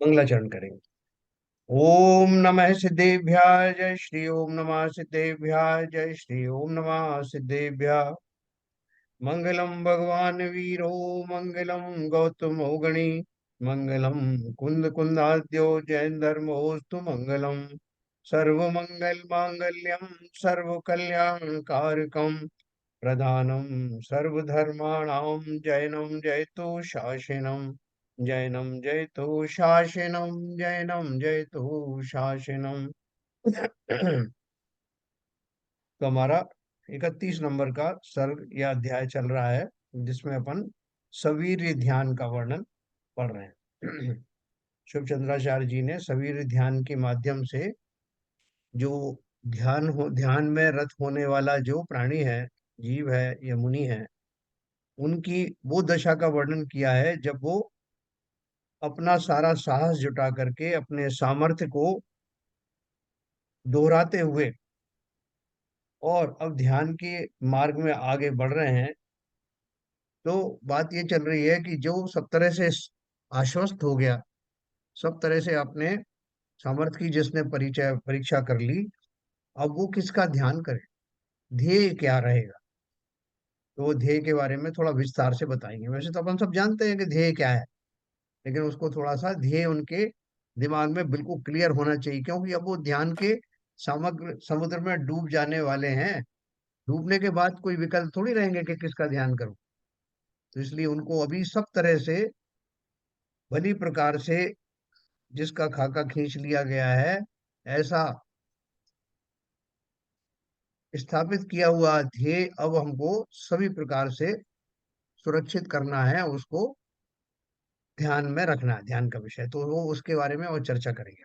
मंगलाचरण करेंगे। ओम नमः सिद्धेभ्याय जय श्री ओम नमः सिद्धेभ्याय जय श्री ओम नमः सिद्धेभ्याय। मंगलम भगवान वीरो मंगलम गौतम गणी मंगलम कुंद कुंदाद्यो जैन धर्मोस्तु मंगलम। सर्व मंगल मांगल्यम सर्व कल्याण कारकम प्रधानम सर्वधर्माणां जैनम जयतु शासनम। जैनम जयतु शासनम जैनम जयतु शासनम। तो हमारा 31 नंबर का सर्ग या अध्याय चल रहा है, जिसमें अपन सवीर्य ध्यान का वर्णन पढ़ रहे हैं। शुभ चंद्राचार्य जी ने सवीर्य ध्यान के माध्यम से जो ध्यान में रत होने वाला जो प्राणी है, जीव है या मुनि है, उनकी वो दशा का वर्णन किया है जब वो अपना सारा साहस जुटा करके अपने सामर्थ्य को दोहराते हुए और अब ध्यान के मार्ग में आगे बढ़ रहे हैं। तो बात ये चल रही है कि जो सब तरह से आश्वस्त हो गया, सब तरह से अपने सामर्थ्य की जिसने परिचय परीक्षा कर ली, अब वो किसका ध्यान करे, ध्येय क्या रहेगा। तो वो ध्येय के बारे में थोड़ा विस्तार से बताएंगे। वैसे तो अपन सब जानते हैं कि ध्येय क्या है, लेकिन उसको थोड़ा सा ध्येय उनके दिमाग में बिल्कुल क्लियर होना चाहिए, क्योंकि अब वो ध्यान के समग्र समुद्र में डूब जाने वाले हैं। डूबने के बाद कोई विकल्प थोड़ी रहेंगे कि किसका ध्यान करूं। तो इसलिए उनको अभी सब तरह से भली प्रकार से जिसका खाका खींच लिया गया है, ऐसा स्थापित किया हुआ ध्येय अब हमको सभी प्रकार से सुरक्षित करना है, उसको ध्यान में रखना है, ध्यान का विषय। तो वो उसके बारे में और चर्चा करेंगे।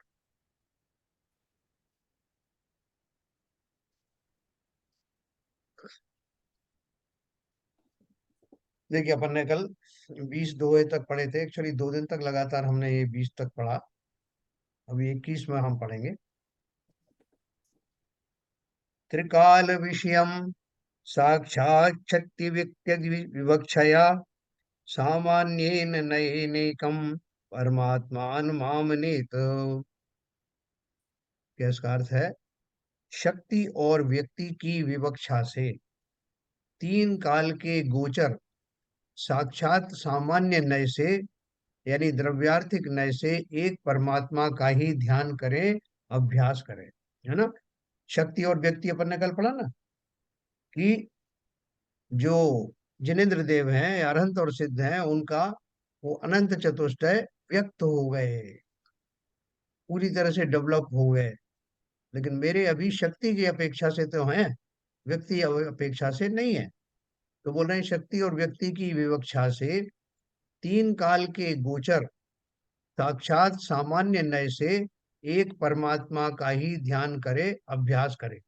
देखिए, अपन ने कल 20 दोहे तक पढ़े थे। एक्चुअली 2 दिन तक लगातार हमने ये 20 तक पढ़ा। अभी 21 में हम पढ़ेंगे। त्रिकाल विषयम साक्षात् शक्ति विवक्षया सामान्येन नयनेकम परमात्मान मामनेत। क्या इसका अर्थ है? शक्ति और व्यक्ति की विवक्षा से, तीन काल के गोचर साक्षात सामान्य नय से, यानी द्रव्यार्थिक नय से एक परमात्मा का ही ध्यान करें, अभ्यास करें। है ना? शक्ति और व्यक्ति अपन ने कल पढ़ा ना, कि जो जिनेन्द्र देव हैं या अरहंत और सिद्ध हैं, उनका वो अनंत चतुष्टय व्यक्त हो गए, पूरी तरह से डेवलप हो गए। लेकिन मेरे अभी शक्ति की अपेक्षा से तो हैं, व्यक्ति अपेक्षा से नहीं है। तो बोल रहे हैं शक्ति और व्यक्ति की विवक्षा से तीन काल के गोचर साक्षात सामान्य नय से एक परमात्मा का ही ध्यान करे, अभ्यास करे।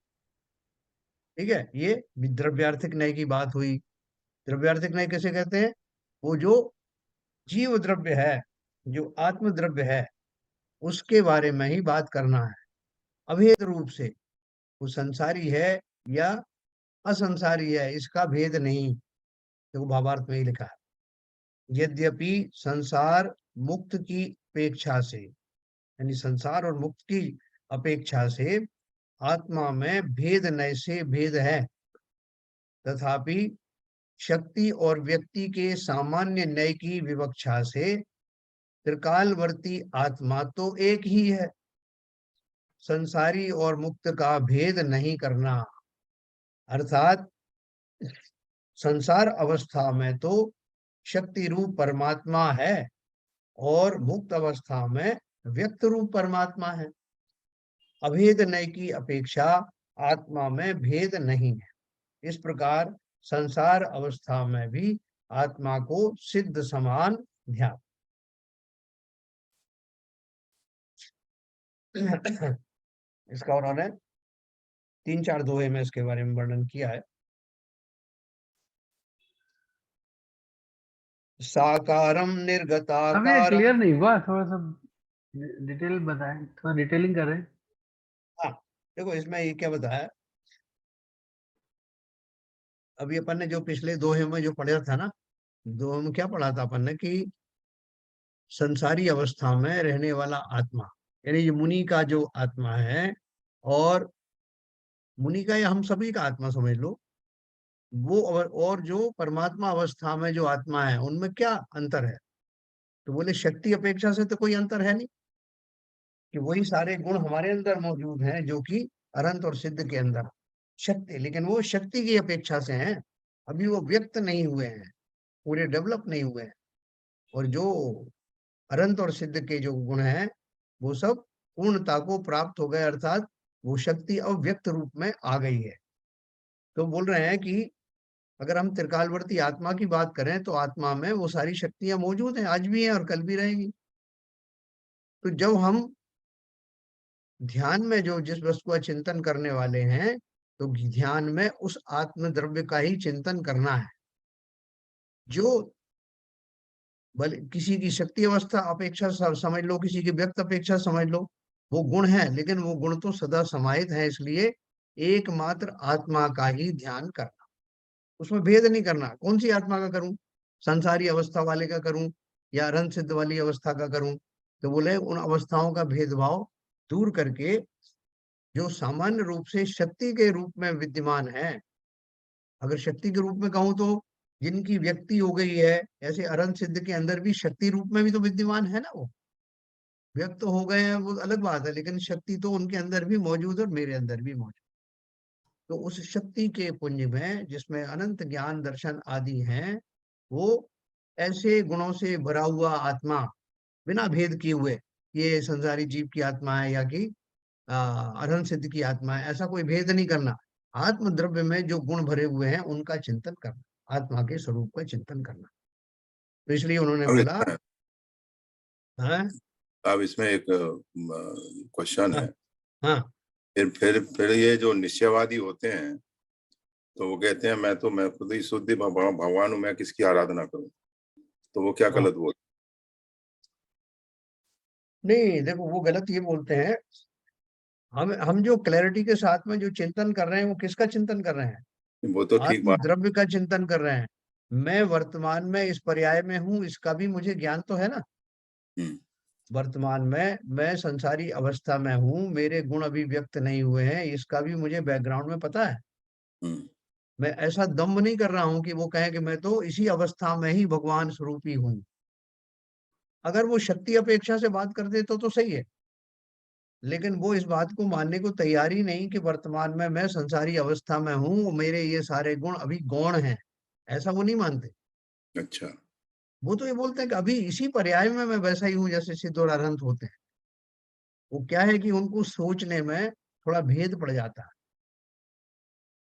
ठीक है, ये द्रव्यार्थिक न्याय की बात हुई। द्रव्यार्थिक न्याय कैसे कहते हैं? वो जो जीव द्रव्य है, जो आत्म द्रव्य है, उसके बारे में ही बात करना है, अभेद रूप से। वो संसारी है या असंसारी है, इसका भेद नहीं। देखो, भावार्थ में ही लिखा है, यद्यपि संसार मुक्त की अपेक्षा से, यानी संसार और मुक्त की अपेक्षा से आत्मा में भेद नय से भेद है, तथापि शक्ति और व्यक्ति के सामान्य नय की विवक्षा से त्रिकालवर्ती आत्मा तो एक ही है। संसारी और मुक्त का भेद नहीं करना, अर्थात संसार अवस्था में तो शक्ति रूप परमात्मा है और मुक्त अवस्था में व्यक्त रूप परमात्मा है। अभेद नय की अपेक्षा आत्मा में भेद नहीं है। इस प्रकार संसार अवस्था में भी आत्मा को सिद्ध समान ध्यान। इसका उन्होंने 3-4 दोहे में इसके बारे में वर्णन किया है। साकारम अब ये निर्गताकारम। क्लियर नहीं हुआ, थोड़ा सा डिटेल बताएं, थोड़ा डिटेलिंग करें। हाँ, देखो इसमें ये क्या बताया, अभी अपन ने जो पिछले दोहे में जो पढ़ा था ना, दोहे में क्या पढ़ा था अपन ने कि संसारी अवस्था में रहने वाला आत्मा, यानी ये मुनि का जो आत्मा है, और मुनि का या हम सभी का आत्मा समझ लो, वो और जो परमात्मा अवस्था में जो आत्मा है, उनमें क्या अंतर है? तो बोले शक्ति अपेक्षा से तो कोई अंतर है नहीं, कि वही सारे गुण हमारे अंदर मौजूद हैं जो कि अनंत और सिद्ध के अंदर शक्ति, लेकिन वो शक्ति की अपेक्षा से हैं, अभी वो व्यक्त नहीं हुए हैं, पूरे डेवलप नहीं हुए हैं। और जो अनंत और सिद्ध के जो गुण हैं, वो सब पूर्णता को प्राप्त हो गए, अर्थात वो शक्ति अव्यक्त रूप में आ गई है। तो बोल रहे हैं कि अगर हम त्रिकालवर्ती आत्मा की बात करें तो आत्मा में वो सारी शक्तियां मौजूद हैं, आज भी हैं और कल भी रहेंगी। तो जब हम ध्यान में जो जिस वस्तु का चिंतन करने वाले हैं, तो ध्यान में उस आत्म द्रव्य का ही चिंतन करना है, जो भले किसी की शक्ति अवस्था अपेक्षा समझ लो, किसी की व्यक्त अपेक्षा समझ लो, वो गुण है, लेकिन वो गुण तो सदा समाहित है। इसलिए एकमात्र आत्मा का ही ध्यान करना, उसमें भेद नहीं करना, कौन सी आत्मा का करूं, संसारी अवस्था वाले का करूं या अनंत सिद्ध वाली अवस्था का करूं। तो बोले उन अवस्थाओं का भेदभाव दूर करके जो सामान्य रूप से शक्ति के रूप में विद्यमान है, अगर शक्ति के रूप में कहूं तो जिनकी व्यक्ति हो गई है, ऐसे अनंत सिद्ध के अंदर भी शक्ति रूप में भी तो विद्यमान है ना, वो व्यक्त तो हो गए हैं, वो अलग बात है, लेकिन शक्ति तो उनके अंदर भी मौजूद है और मेरे अंदर भी मौजूद। तो उस शक्ति के पुंज में जिसमें अनंत ज्ञान दर्शन आदि हैं, वो ऐसे गुणों से भरा हुआ आत्मा, बिना भेद किए हुए, ये संसारी जीव की आत्मा है या कि अनंत सिद्ध की आत्मा है, ऐसा कोई भेद नहीं करना। आत्म द्रव्य में जो गुण भरे हुए हैं उनका चिंतन करना, आत्मा के स्वरूप का चिंतन करना। तो इसलिए उन्होंने अब बोला, इसमें हाँ अब इसमें एक क्वेश्चन हाँ है। हाँ फिर ये जो निश्चयवादी होते हैं, तो वो कहते हैं मैं खुद ही शुद्ध भगवान हूँ, मैं किसकी आराधना करूं? तो वो क्या हाँ। गलत बोल? नहीं देखो, वो गलत ये बोलते हैं, हम जो क्लैरिटी के साथ में जो चिंतन कर रहे हैं, वो किसका चिंतन कर रहे हैं? वो तो ठीक आत्म बात। द्रव्य का चिंतन कर रहे हैं। मैं वर्तमान में इस पर्याय में हूं, इसका भी मुझे ज्ञान तो है ना। हम्म। वर्तमान में मैं संसारी अवस्था में हूँ, मेरे गुण अभी व्यक्त नहीं हुए हैं, इसका भी मुझे बैकग्राउंड में पता है। हम्म। मैं ऐसा दम्भ नहीं कर रहा हूं कि वो कहें कि मैं तो इसी अवस्था में ही भगवान स्वरूपी हूँ। अगर वो शक्ति अपेक्षा से बात करते तो सही है, लेकिन वो इस बात को मानने को तैयार ही नहीं कि वर्तमान में मैं संसारी अवस्था में हूँ, मेरे ये सारे गुण अभी गौण हैं, ऐसा वो नहीं मानते। अच्छा। वो तो ये बोलते हैं कि अभी इसी पर्याय में मैं वैसा ही हूँ जैसे सिद्ध और अनंत होते हैं। वो क्या है कि उनको सोचने में थोड़ा भेद पड़ जाता है,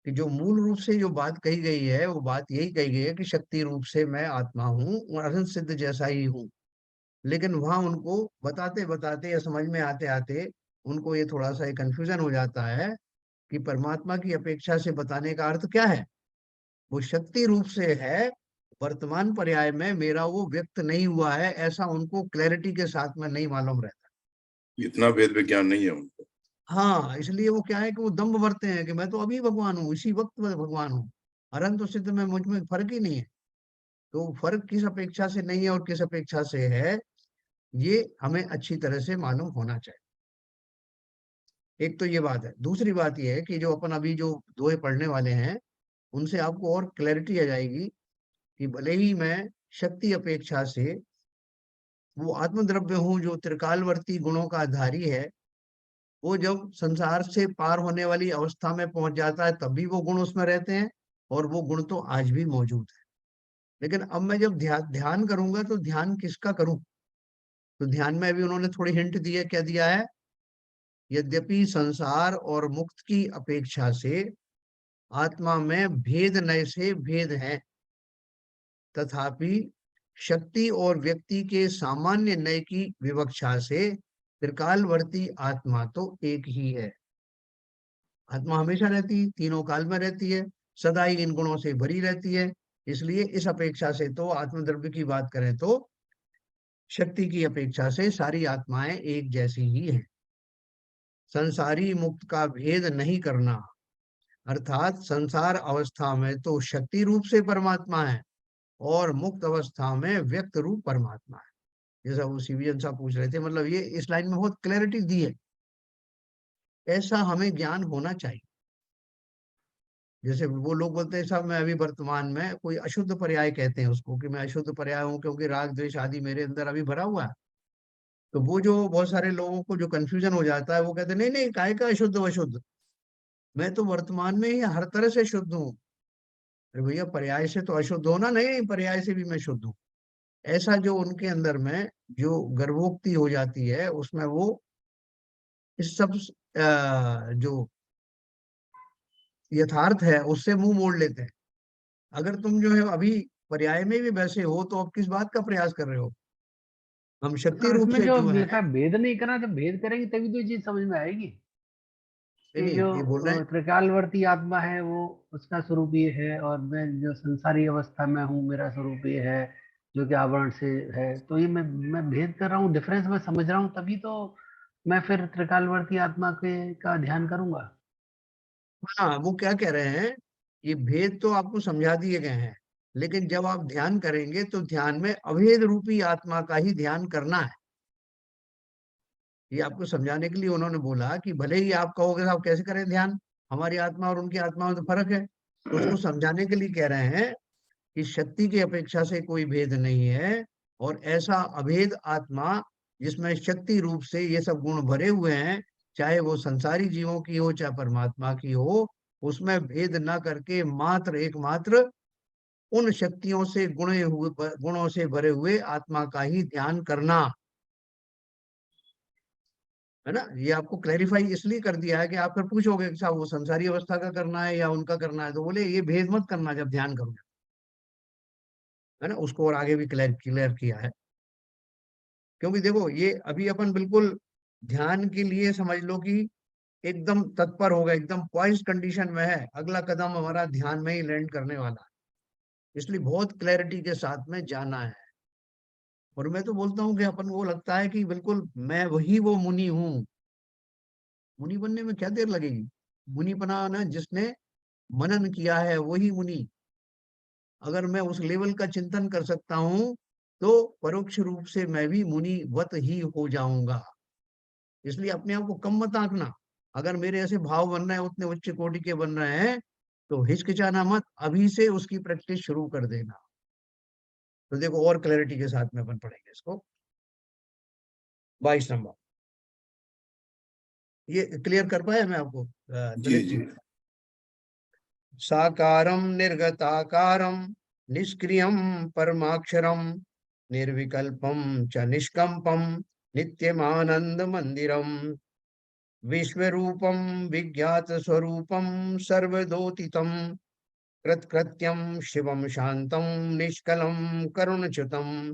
कि जो मूल रूप से जो बात कही गई है, वो बात यही कही गई है कि शक्ति रूप से मैं आत्मा हूँ और अनंत सिद्ध जैसा ही हूँ। लेकिन वहां उनको बताते बताते या समझ में आते आते उनको ये थोड़ा सा कंफ्यूजन हो जाता है कि परमात्मा की अपेक्षा से बताने का अर्थ क्या है। वो शक्ति रूप से है, वर्तमान पर्याय में मेरा वो व्यक्त नहीं हुआ है, ऐसा उनको क्लैरिटी के साथ में नहीं मालूम रहता। इतना वेद विज्ञान नहीं है उनको। हाँ, इसलिए वो क्या है कि वो दम्भ भरते हैं कि मैं तो अभी भगवान हूँ, इसी वक्त में भगवान हूँ, अनंत और सिद्ध में मुझ में फर्क ही नहीं है। तो फर्क किस अपेक्षा से नहीं है और किस अपेक्षा से है, ये हमें अच्छी तरह से मालूम होना चाहिए। एक तो ये बात है। दूसरी बात ये है कि जो अपन अभी जो दोहे पढ़ने वाले हैं, उनसे आपको और क्लैरिटी आ जाएगी कि भले ही मैं शक्ति अपेक्षा से वो आत्मद्रव्य हूँ जो त्रिकालवर्ती गुणों का आधारी है, वो जब संसार से पार होने वाली अवस्था में पहुंच जाता है तब भी वो गुण उसमें रहते हैं, और वो गुण तो आज भी मौजूद है। लेकिन अब मैं जब ध्यान करूंगा तो ध्यान किसका करूं? तो ध्यान में अभी उन्होंने थोड़ी हिंट दी है, क्या दिया है? यद्यपि संसार और मुक्त की अपेक्षा से आत्मा में भेद नय से भेद है, तथापि शक्ति और व्यक्ति के सामान्य नय की विवक्षा से त्रिकालवर्ती आत्मा तो एक ही है। आत्मा हमेशा रहती है, तीनों काल में रहती है, सदा ही इन गुणों से भरी रहती है। इसलिए इस अपेक्षा से तो आत्मद्रव्य की बात करें तो शक्ति की अपेक्षा से सारी आत्माएं एक जैसी ही हैं। संसारी मुक्त का भेद नहीं करना, अर्थात संसार अवस्था में तो शक्ति रूप से परमात्मा है और मुक्त अवस्था में व्यक्त रूप परमात्मा है। जैसा वो सीबीएन साहब पूछ रहे थे, मतलब ये इस लाइन में बहुत क्लैरिटी दी है। ऐसा हमें ज्ञान होना चाहिए। जैसे वो लोग बोलते हैं साहब मैं अभी वर्तमान में, कोई अशुद्ध पर्याय कहते हैं उसको, कि मैं अशुद्ध पर्याय हूँ क्योंकि राग द्वेष आदि मेरे अंदर अभी भरा हुआ है। तो वो जो बहुत सारे लोगों को जो कंफ्यूजन हो जाता है, वो कहते हैं नहीं नहीं, काय का अशुद्ध अशुद्ध, मैं तो वर्तमान में ही हर तरह से शुद्ध हूँ। अरे भैया, पर्याय से तो अशुद्ध होना नहीं, पर्याय से भी मैं शुद्ध हूँ। ऐसा जो उनके अंदर में जो गर्भोक्ति हो जाती है, उसमें वो इस सब जो यथार्थ है उससे मुंह मोड़ लेते हैं। अगर तुम जो है अभी पर्याय में भी वैसे हो, तो अब किस बात का प्रयास कर रहे हो? हम शक्ति तो रूप इसमें से जो जो है, लिखा है, भेद नहीं करना, जब भेद करेंगे तभी तो ये चीज समझ में आएगी नहीं कि नहीं, जो ये बोल रहे हैं। त्रिकालवर्ती आत्मा है वो, उसका स्वरूप ये है, और मैं जो संसारी अवस्था में हूँ मेरा स्वरूप ये है, जो कि आवरण से है। तो ये मैं भेद कर रहा हूँ, डिफरेंस मैं समझ रहा हूँ, तभी तो मैं फिर त्रिकालवर्ती आत्मा के का ध्यान करूंगा। हाँ, वो क्या कह रहे हैं, ये भेद तो आपको समझा दिए गए हैं, लेकिन जब आप ध्यान करेंगे तो ध्यान में अभेद रूपी आत्मा का ही ध्यान करना है। ये आपको समझाने के लिए उन्होंने बोला कि भले ही आप कहोगे साहब कैसे करें ध्यान, हमारी आत्मा और उनकी आत्मा में तो फर्क है। तो उसको समझाने के लिए कह रहे हैं कि शक्ति की अपेक्षा से कोई भेद नहीं है, और ऐसा अभेद आत्मा जिसमें शक्ति रूप से ये सब गुण भरे हुए हैं, चाहे वो संसारी जीवों की हो चाहे परमात्मा की हो, उसमें भेद ना करके मात्र एकमात्र उन शक्तियों से गुणे हुए, गुणों से भरे हुए आत्मा का ही ध्यान करना है ना। ये आपको क्लैरिफाई इसलिए कर दिया है कि आप फिर पूछोगे कि साहब वो संसारी अवस्था का करना है या उनका करना है, तो बोले ये भेद मत करना जब ध्यान करोगे, है ना। उसको और आगे भी क्लियर क्लियर किया है। क्योंकि देखो, ये अभी अपन बिल्कुल ध्यान के लिए समझ लो कि एकदम तत्पर हो गए, एकदम पॉइंट कंडीशन में है, अगला कदम हमारा ध्यान में ही लैंड करने वाला है। इसलिए बहुत क्लैरिटी के साथ में जाना है। और मैं तो बोलता हूँ कि अपन को लगता है कि बिल्कुल मैं वही वो मुनि हूँ। मुनि बनने में क्या देर लगेगी? मुनि बना ना जिसने मनन किया है वही मुनि। अगर मैं उस लेवल का चिंतन कर सकता हूँ, तो परोक्ष रूप से मैं भी मुनि वत ही हो जाऊंगा। इसलिए अपने आप को कम मत आंकना। अगर मेरे ऐसे भाव बन रहे हैं, उतने उच्च कोटि के बन रहे हैं, तो हिचकिचाना मत, अभी से उसकी प्रैक्टिस शुरू कर देना। तो देखो और क्लैरिटी के साथ में अपन पढ़ेंगे इसको। 22 नंबर, ये क्लियर कर पाया मैं आपको जी दिलीप जी। जी? साकारं निर्गताकारं निष्क्रियं परमाक्षरं निर्विकल्पं च निष्कंपं नित्यमानंदमंदिरम् विश्वरूपं विज्ञात स्वरूपं सर्वदोतितं कृतकृत्यं शिवं शान्तं निष्कलं करुणच्युतं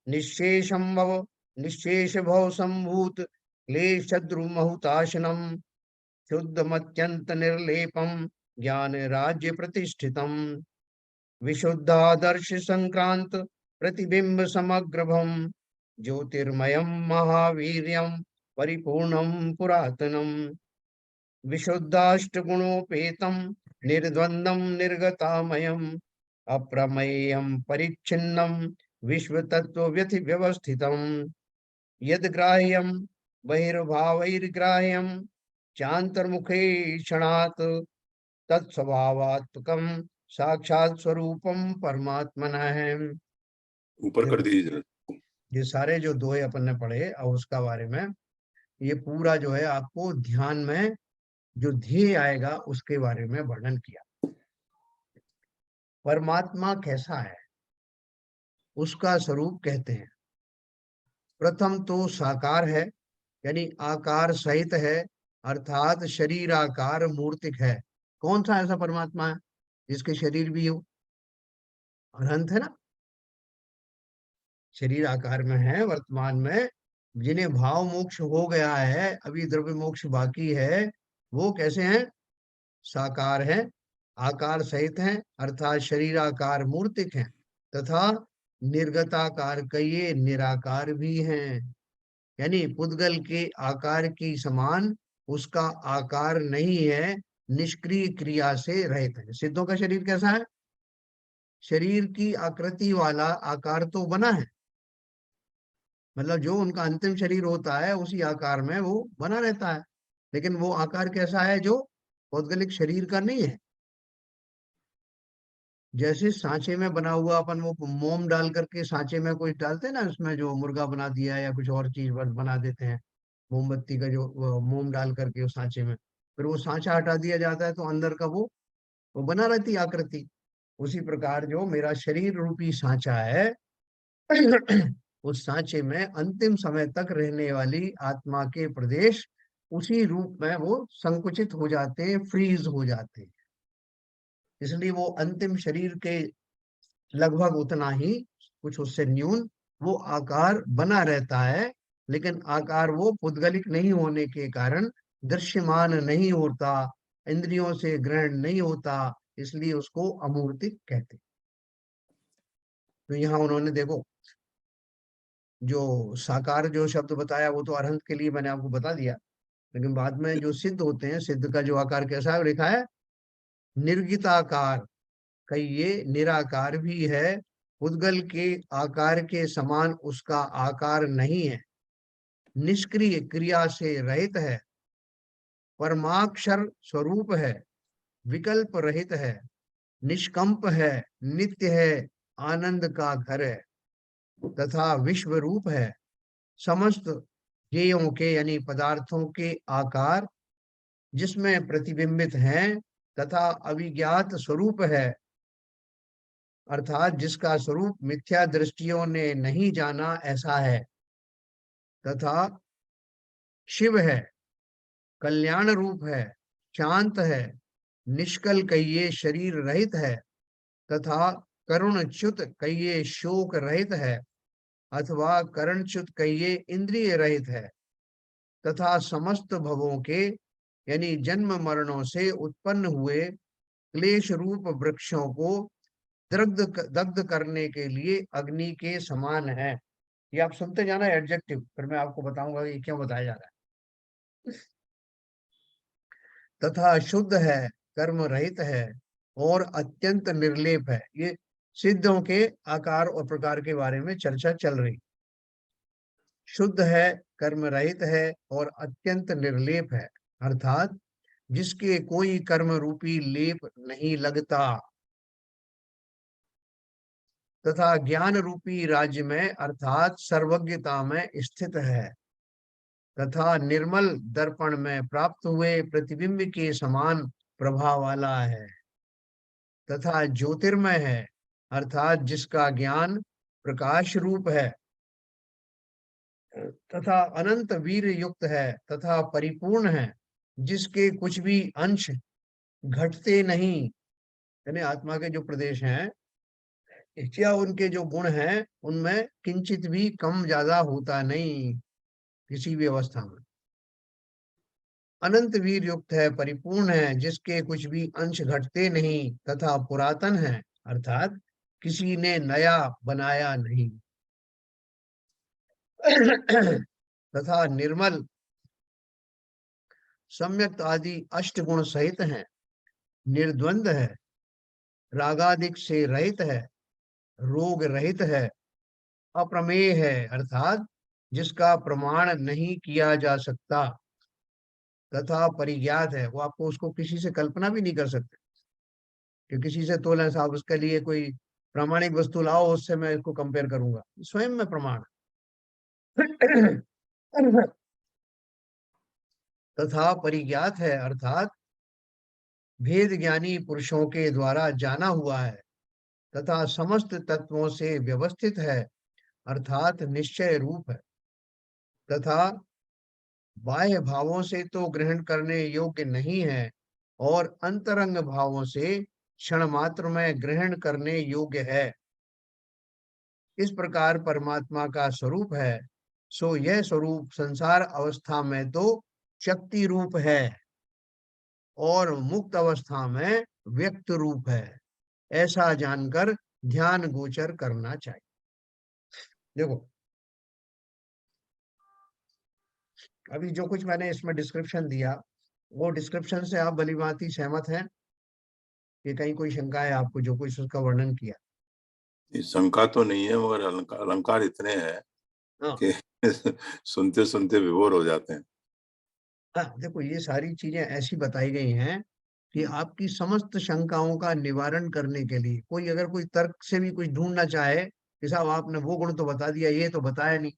निःशेषं भव निःशेष भव संभूत क्लेशद्रुमहुताशनं शुद्धमत्यंत निर्लेपं ज्ञान राज्य प्रतिष्ठितम् विशुद्धादर्श संक्रांत प्रतिबिंब समग्रभम ज्योतिर्मयं महावीर्यं परिपूर्णं पुरातनम् विशुद्धाष्टगुणोपेतं निर्द्वन्द्वं निर्गतामयम् अप्रमेयं परिच्छिन्नं विश्वतत्त्वव्यथि व्यवस्थितम् यद्ग्राह्यं बहिर्भावैर्ग्राह्यं चान्तर्मुखे क्षणात् तत्स्वभावात्मकं साक्षात स्वरूपम परमात्मना है। ऊपर कर देखो, दीजिए जरा। ये सारे जो दोहे अपन ने पढ़े और उसका बारे में, ये पूरा जो है आपको ध्यान में जो ध्येय आएगा उसके बारे में वर्णन किया। परमात्मा कैसा है, उसका स्वरूप कहते हैं। प्रथम तो साकार है, यानी आकार सहित है, अर्थात शरीर आकार मूर्तिक है। कौन सा ऐसा परमात्मा है जिसके शरीर भी हो? अनंत है ना, शरीर आकार में है वर्तमान में। जिन्हें भाव मोक्ष हो गया है, अभी द्रव्य मोक्ष बाकी है, वो कैसे हैं? साकार हैं, आकार सहित हैं, अर्थात शरीर आकार मूर्तिक हैं, तथा निर्गताकार कहिए निराकार भी हैं। यानी पुद्गल के आकार की समान उसका आकार नहीं है, निष्क्रिय क्रिया से रहित है। सिद्धों का शरीर कैसा है? शरीर की आकृति वाला आकार तो बना है, मतलब जो उनका अंतिम शरीर होता है उसी आकार में वो बना रहता है, लेकिन वो आकार कैसा है जो भौगोलिक शरीर का नहीं है। जैसे सांचे में बना हुआ अपन वो मोम डाल करके सांचे में कोई डालते हैं ना, उसमें जो मुर्गा बना दिया या कुछ और चीज बना देते हैं, मोमबत्ती का जो वो मोम डाल करके उस सांचे में, फिर वो सांचा हटा दिया जाता है तो अंदर का वो बना रहती है आकृति। उसी प्रकार जो मेरा शरीर रूपी सांचा है उस सांचे में अंतिम समय तक रहने वाली आत्मा के प्रदेश उसी रूप में वो संकुचित हो जाते हैं, फ्रीज हो जाते हैं। इसलिए वो अंतिम शरीर के लगभग उतना ही, कुछ उससे न्यून वो आकार बना रहता है, लेकिन आकार वो पुद्गलिक नहीं होने के कारण दृश्यमान नहीं होता, इंद्रियों से ग्रहण नहीं होता, इसलिए उसको अमूर्तिक कहते हैं। तो यहाँ उन्होंने देखो जो साकार जो शब्द बताया वो तो अरहंत के लिए मैंने आपको बता दिया, लेकिन बाद में जो सिद्ध होते हैं, सिद्ध का जो आकार कैसा है लिखा है, निर्गिताकार। कई ये निराकार भी है, उद्गल के आकार के समान उसका आकार नहीं है, निष्क्रिय क्रिया से रहित है, परमाक्षर स्वरूप है, विकल्प रहित है, निष्कंप है, नित्य है, आनंद का घर है, तथा विश्व रूप है, समस्त ज्ञेयों के यानी पदार्थों के आकार जिसमें प्रतिबिंबित हैं, तथा अविज्ञात स्वरूप है, अर्थात जिसका स्वरूप मिथ्या दृष्टियों ने नहीं जाना ऐसा है, तथा शिव है, कल्याण रूप है, शांत है, निष्कल कहिए शरीर रहित है, तथा करुणच्युत कहिए शोक रहित है, अथवा करणच्युत कहिए इंद्रिय रहित है, तथा समस्त भवों के यानी जन्म मरणों से उत्पन्न हुए क्लेश रूप वृक्षों को दग्ध दग्ध करने के लिए अग्नि के समान है। ये आप सुनते जाना एडजेक्टिव, फिर मैं आपको बताऊंगा कि क्यों बताया जा रहा है। तथा शुद्ध है, कर्म रहित है और अत्यंत निर्लेप है। ये सिद्धों के आकार और प्रकार के बारे में चर्चा चल रही। शुद्ध है, कर्म रहित है और अत्यंत निर्लेप है, अर्थात जिसके कोई कर्म रूपी लेप नहीं लगता, तथा ज्ञान रूपी राज्य में अर्थात सर्वज्ञता में स्थित है, तथा निर्मल दर्पण में प्राप्त हुए प्रतिबिंब के समान प्रभाव वाला है, तथा ज्योतिर्मय है, अर्थात जिसका ज्ञान प्रकाश रूप है, तथा अनंत वीर युक्त है, तथा परिपूर्ण है, जिसके कुछ भी अंश घटते नहीं, यानी आत्मा के जो प्रदेश हैं या उनके जो गुण हैं उनमें किंचित भी कम ज्यादा होता नहीं किसी भी अवस्था में। अनंत वीर युक्त है, परिपूर्ण है, जिसके कुछ भी अंश घटते नहीं, तथा पुरातन है, अर्थात किसी ने नया बनाया नहीं तथा निर्मल सम्यक आदि अष्ट गुण सहित है, निर्द्वंद है, रागादिक से रहित है, रोग रहित है, अप्रमेय है, अर्थात जिसका प्रमाण नहीं किया जा सकता, तथा परिज्ञात है। वो आपको उसको किसी से कल्पना भी नहीं कर सकते कि किसी से तोले साहब उसके लिए कोई प्रामाणिक वस्तु लाओ उससे मैं इसको कंपेयर करूंगा, स्वयं में प्रमाण तथा परिज्ञात है, अर्थात भेद ज्ञानी पुरुषों के द्वारा जाना हुआ है, तथा समस्त तत्वों से व्यवस्थित है, अर्थात निश्चय रूप है, तथा बाह्य भावों से तो ग्रहण करने योग्य नहीं है और अंतरंग भावों से क्षण मात्र में ग्रहण करने योग्य है। इस प्रकार परमात्मा का स्वरूप है, सो यह स्वरूप संसार अवस्था में तो शक्ति रूप है और मुक्त अवस्था में व्यक्त रूप है, ऐसा जानकर ध्यान गोचर करना चाहिए। देखो अभी जो कुछ मैंने इसमें डिस्क्रिप्शन दिया, वो डिस्क्रिप्शन से आप भलीभांति सहमत हैं कि कहीं कोई शंका है आपको जो कुछ उसका वर्णन किया? शंका तो नहीं है, मगर अलंकार अलंकार इतने हैं हाँ कि सुनते सुनते विभोर हो जाते हैं। हाँ, देखो ये सारी चीजें ऐसी बताई गई हैं कि आपकी समस्त शंकाओं का निवारण करने के लिए कोई अगर कोई तर्क से भी कुछ ढूंढना चाहे कि साहब आपने वो गुण तो बता दिया, ये तो बताया नहीं,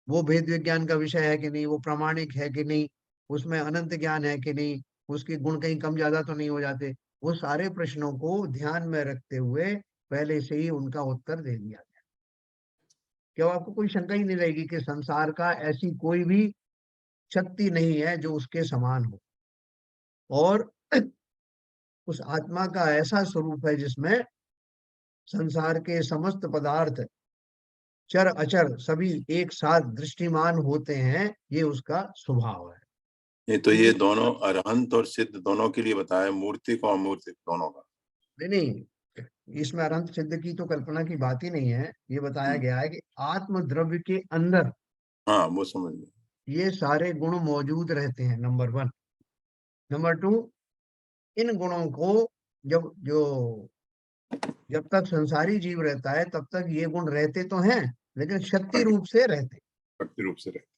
वो भेद विज्ञान का विषय है कि नहीं, वो प्रामाणिक है कि नहीं, उसमें अनंत ज्ञान है कि नहीं, उसके गुण कहीं कम ज्यादा तो नहीं हो जाते, वो सारे प्रश्नों को ध्यान में रखते हुए पहले से ही उनका उत्तर दे दिया गया। क्या आपको कोई शंका ही नहीं रहेगी कि संसार का ऐसी कोई भी शक्ति नहीं है जो उसके समान हो, और उस आत्मा का ऐसा स्वरूप है जिसमें संसार के समस्त पदार्थ चर अचर सभी एक साथ दृष्टिमान होते हैं, ये उसका स्वभाव है। ये तो तो ये ये दोनों अरहंत और सिद्ध दोनों के लिए बताया, मूर्ति को अमूर्ति दोनों का। नहीं, इसमें अनंत सिद्ध की तो कल्पना की बात ही नहीं है, ये बताया गया है कि आत्म द्रव्य के अंदर हाँ वो समझ गए। ये सारे गुण मौजूद रहते हैं, नंबर वन। नंबर टू, इन गुणों को जब तक संसारी जीव रहता है तब तक ये गुण रहते तो हैं, लेकिन शक्ति रूप से रहते, शक्ति रूप से रहते।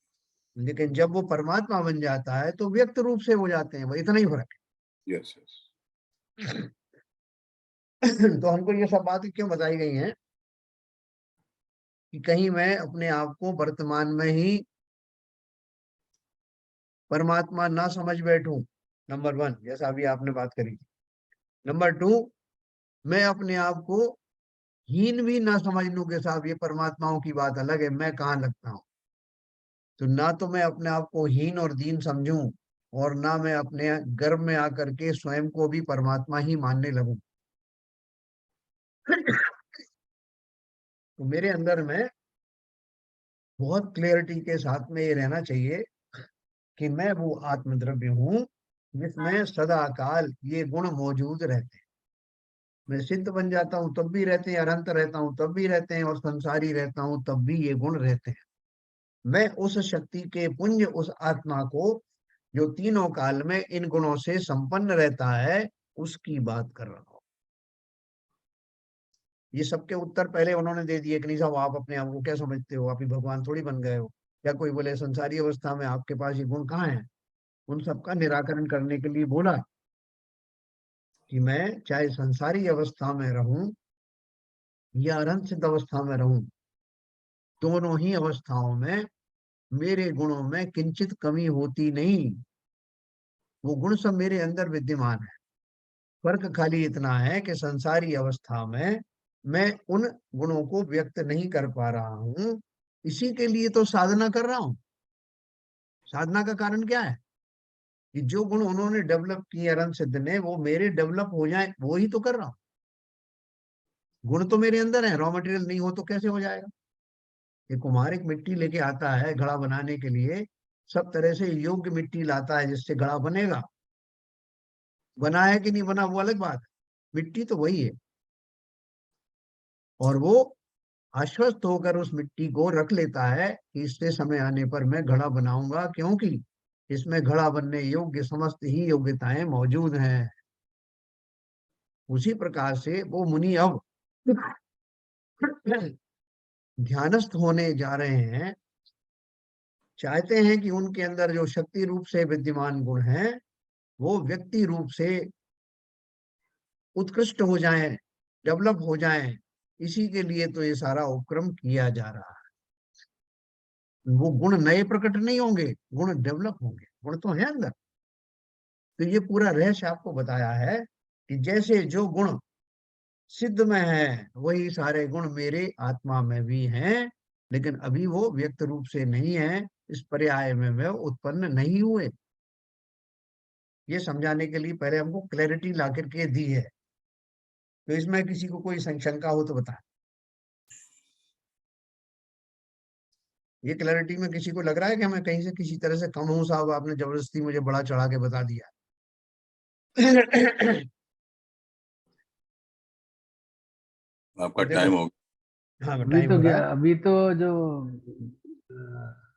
लेकिन जब वो परमात्मा बन जाता है तो व्यक्त रूप से हो जाते हैं, वो इतना ही फर्क यस यस। है। तो हमको ये सब बातें क्यों बताई गई हैं कि कहीं मैं अपने आप को वर्तमान में ही परमात्मा ना समझ बैठूं, नंबर वन, जैसा अभी आपने बात करी। नंबर टू, मैं अपने आप को हीन भी ना समझ लूं कि साहब ये परमात्माओं की बात अलग है, मैं कहाँ लगता हूँ। तो ना तो मैं अपने आप को हीन और दीन समझूं, और ना मैं अपने गर्भ में आकर के स्वयं को भी परमात्मा ही मानने लगूं। तो मेरे अंदर में बहुत क्लियरिटी के साथ में ये रहना चाहिए कि मैं वो आत्मद्रव्य हूँ जिसमें सदा काल ये गुण मौजूद रहते हैं। मैं सिद्ध बन जाता हूँ तब भी रहते हैं, अनंत रहता हूँ तब भी रहते हैं, और संसारी रहता हूँ तब भी ये गुण रहते हैं। मैं उस शक्ति के पुंज, उस आत्मा को जो तीनों काल में इन गुणों से संपन्न रहता है, उसकी बात कर रहा हूँ। ये सबके उत्तर पहले उन्होंने दे दिए कि नहीं साहब आप अपने आप को क्या समझते हो, आप ही भगवान थोड़ी बन गए हो। या कोई बोले संसारी अवस्था में आपके पास ये गुण कहाँ है, उन सबका निराकरण करने के लिए बोला कि मैं चाहे संसारी अवस्था में रहूं या अनंत सिद्ध अवस्था में रहूं, दोनों ही अवस्थाओं में मेरे गुणों में किंचित कमी होती नहीं, वो गुण सब मेरे अंदर विद्यमान है। फर्क खाली इतना है कि संसारी अवस्था में मैं उन गुणों को व्यक्त नहीं कर पा रहा हूं, इसी के लिए तो साधना कर रहा हूं। साधना का कारण क्या है कि जो गुण उन्होंने डेवलप किए अनंत सिद्ध ने, वो मेरे डेवलप हो जाए, वो ही तो कर रहा हूं। गुण तो मेरे अंदर है, रॉ मटेरियल नहीं हो तो कैसे हो जाएगा। ये कुम्हार एक मिट्टी लेके आता है घड़ा बनाने के लिए, सब तरह से योग्य मिट्टी लाता है जिससे घड़ा बनेगा। बना है कि नहीं बना वो अलग बात है, मिट्टी तो वही है। और वो आश्वस्त होकर उस मिट्टी को रख लेता है कि इससे समय आने पर मैं घड़ा बनाऊंगा, क्योंकि इसमें घड़ा बनने योग्य समस्त ही योग्यताएं मौजूद हैं। उसी प्रकार से वो मुनि अब ध्यानस्थ होने जा रहे हैं, चाहते हैं कि उनके अंदर जो शक्ति रूप से विद्यमान गुण हैं वो व्यक्ति रूप से उत्कृष्ट हो जाएं, डेवलप हो जाएं। इसी के लिए तो ये सारा उपक्रम किया जा रहा है। वो गुण नए प्रकट नहीं होंगे, गुण डेवलप होंगे, गुण तो है अंदर। तो ये पूरा रहस्य आपको बताया है कि जैसे जो गुण सिद्ध में है वही सारे गुण मेरे आत्मा में भी हैं, लेकिन अभी वो व्यक्त रूप से नहीं है, इस पर्याय में वे उत्पन्न नहीं हुए। ये समझाने के लिए पहले हमको क्लैरिटी ला करके दी है। तो इसमें किसी को कोई शंका हो तो बताएं। ये क्लैरिटी में किसी को लग रहा है कि हमें कहीं से किसी तरह से कम हूं साहब, आपने जबरदस्ती मुझे बड़ा चढ़ा के बता दिया। आपका देखो, टाइम हो हाँ टाइम हो रहा है। अभी तो जो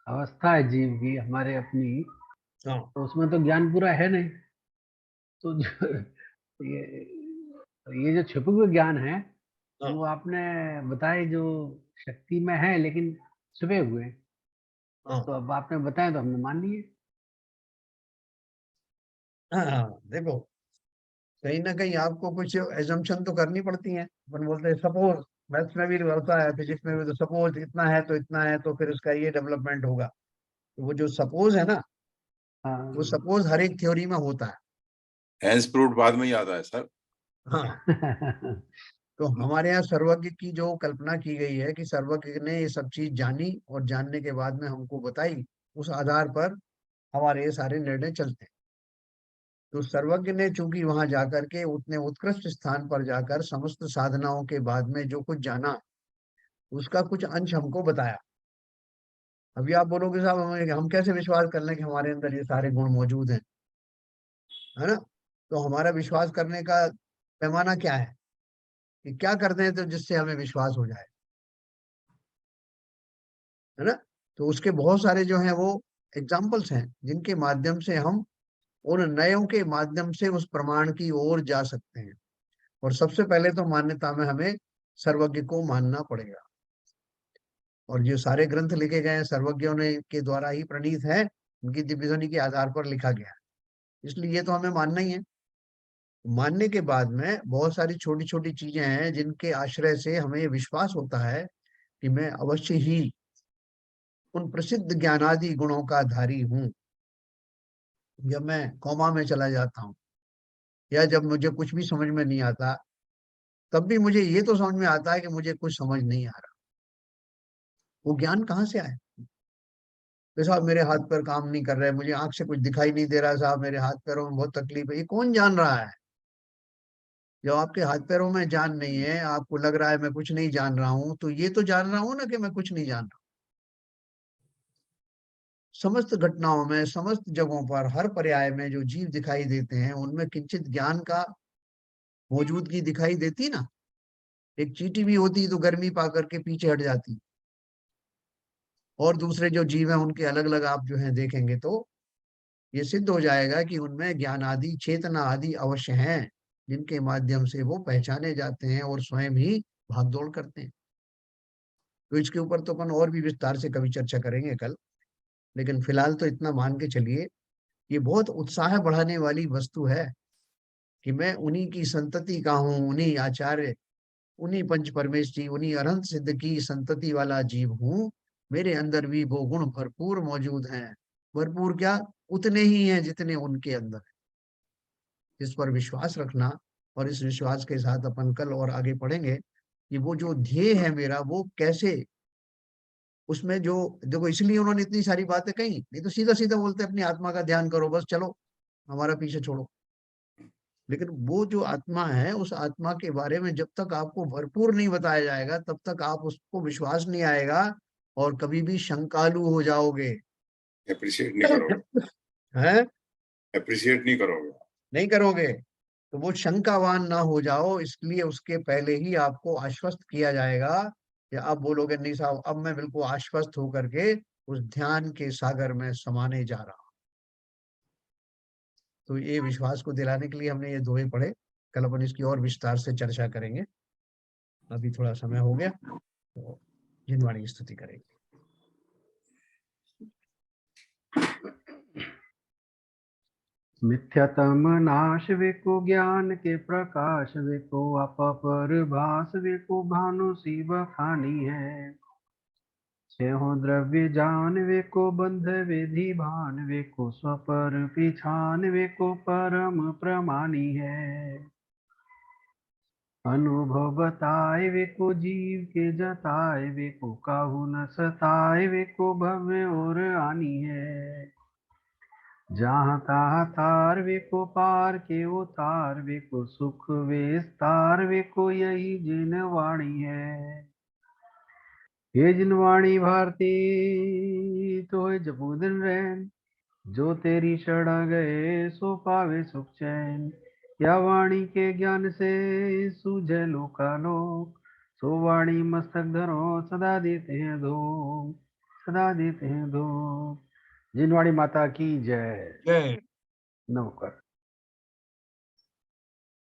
अवस्था है जीव की हमारे अपनी, हाँ तो उसमें तो ज्ञान पूरा है नहीं। तो जो ये ये जो छिपे हुए ज्ञान है, हाँ वो आपने बताए जो शक्ति में है, लेकिन सुबह हुए। हाँ तो अब आपने बताया तो हमने मान लिए। हाँ, देखो कहीं ना कहीं आपको कुछ एजम्पशन तो करनी पड़ती है। अपन बोलते हैं सपोज, मैथ्स में भी होता है, फिजिक्स में भी, तो सपोज इतना है तो इतना है तो फिर उसका ये डेवलपमेंट होगा। तो वो जो सपोज है ना, वो हाँ। सपोज हर एक थ्योरी में होता है। हैंस प्रूव्ड बाद में ही आता है सर। हाँ, तो हमारे यहाँ सर्वज्ञ की जो कल्पना की गई है कि सर्वज्ञ ने ये सब चीज जानी और जानने के बाद में हमको बताई, उस आधार पर हमारे ये सारे निर्णय चलते हैं। तो सर्वज्ञ ने चूंकि वहां जाकर के उतने उत्कृष्ट स्थान पर जाकर समस्त साधनाओं के बाद में जो कुछ जाना, उसका कुछ अंश हमको बताया। अभी आप बोलोगे साहब हम कैसे विश्वास कर लें कि हमारे अंदर ये सारे गुण मौजूद हैं, है ना? तो हमारा विश्वास करने का पैमाना क्या है, कि क्या करते हैं तो जिससे हमें विश्वास हो जाए, है ना? तो उसके बहुत सारे जो हैं वो एग्जाम्पल्स हैं जिनके माध्यम से हम उन नयों के माध्यम से उस प्रमाण की ओर जा सकते हैं। और सबसे पहले तो मान्यता में हमें सर्वज्ञ को मानना पड़ेगा। और जो सारे ग्रंथ लिखे गए हैं सर्वज्ञों ने के द्वारा ही प्रणीत है, उनकी दिव्य ध्वनि के आधार पर लिखा गया है, इसलिए ये तो हमें मानना ही है। मानने के बाद में बहुत सारी छोटी छोटी चीजें हैं जिनके आश्रय से हमें ये विश्वास होता है कि मैं अवश्य ही उन प्रसिद्ध ज्ञानादि गुणों का धारी हूँ। जब मैं कौमा में चला जाता हूँ या जब मुझे कुछ भी समझ में नहीं आता, तब भी मुझे ये तो समझ में आता है कि मुझे कुछ समझ नहीं आ रहा। वो ज्ञान कहाँ से आया? तो साहब मेरे हाथ पैर काम नहीं कर रहे, मुझे आंख से कुछ दिखाई नहीं दे रहा साहब, मेरे हाथ पैरों में बहुत तकलीफ है, ये कौन जान रहा है? जब आपके हाथ पैरों में जान नहीं है, आपको लग रहा है मैं कुछ नहीं जान रहा हूं, तो ये तो जान रहा हूं ना कि मैं कुछ नहीं जान रहा। समस्त घटनाओं में, समस्त जगहों पर, हर पर्याय में जो जीव दिखाई देते हैं उनमें किंचित ज्ञान का मौजूदगी दिखाई देती ना। एक चींटी भी होती तो गर्मी पा करके पीछे हट जाती। और दूसरे जो जीव हैं उनके अलग अलग आप जो है देखेंगे तो ये सिद्ध हो जाएगा कि उनमें ज्ञान आदि, चेतना आदि अवश्य हैं, जिनके माध्यम से वो पहचाने जाते हैं और स्वयं ही भागदौड़ करते हैं। तो इसके ऊपर तो अपन और भी विस्तार से कभी चर्चा करेंगे कल, लेकिन फिलहाल तो इतना मान के चलिए, ये बहुत उत्साह बढ़ाने वाली वस्तु है कि मैं उन्हीं की संतति का हूँ, उन्हीं आचार्य, उन्हीं पंच परमेश जी, उन्हीं अनंत सिद्ध की संतति वाला जीव हूँ। मेरे अंदर भी वो गुण भरपूर मौजूद हैं। भरपूर क्या, उतने ही हैं जितने उनके अंदर है। इस पर विश्वास रखना, और इस विश्वास के साथ अपन कल और आगे पढ़ेंगे कि वो जो ध्येय है मेरा वो कैसे, उसमें जो, देखो इसलिए उन्होंने इतनी सारी बातें कही, नहीं तो सीधा सीधा बोलते अपनी आत्मा का ध्यान करो बस, चलो हमारा पीछे छोड़ो। लेकिन वो जो आत्मा है, उस आत्मा के बारे में जब तक आपको भरपूर नहीं बताया जाएगा तब तक आप उसको विश्वास नहीं आएगा, और कभी भी शंकालु हो जाओगे। अप्रिशिएट नहीं करोगे। हैं? अप्रिशिएट नहीं करोगे। नहीं करोगे, तो वो शंकावान ना हो जाओ, इसलिए उसके पहले ही आपको आश्वस्त किया जाएगा। या आप बोलोगे नहीं साहब अब मैं बिल्कुल आश्वस्त होकर के उस ध्यान के सागर में समाने जा रहा हूं। तो ये विश्वास को दिलाने के लिए हमने ये दोहे पढ़े। कल अपन इसकी और विस्तार से चर्चा करेंगे। अभी थोड़ा समय हो गया, तो जिनवाणी की स्तुति करेंगे। मिथ्यातम नाश वेको ज्ञान के प्रकाश वेको अपर भास वेको भानु सी बखानी है। छहो द्रव्य जान वेको बंध विधि भान वेको स्वपर पिछान वेको परम प्रमाणी है। अनुभव बताए वेको जीव के जताए वेको काहू न सताए वेको भव्य और आनी है। जहाँ तहाँ तार वेको पार के उतार वेको सुख विस्तार वेको यही जिन वाणी है। ये जिन वाणी भारती तो है जपू दिन रैन, जो तेरी शरण गए सो पावे सुख चैन। या वाणी के ज्ञान से सूझे लोकालोक, सो वाणी मस्तक धरो सदा देते हैं धूप, सदा देते हैं धूप। जिनवाणी माता की जय। जय। नमस्कार।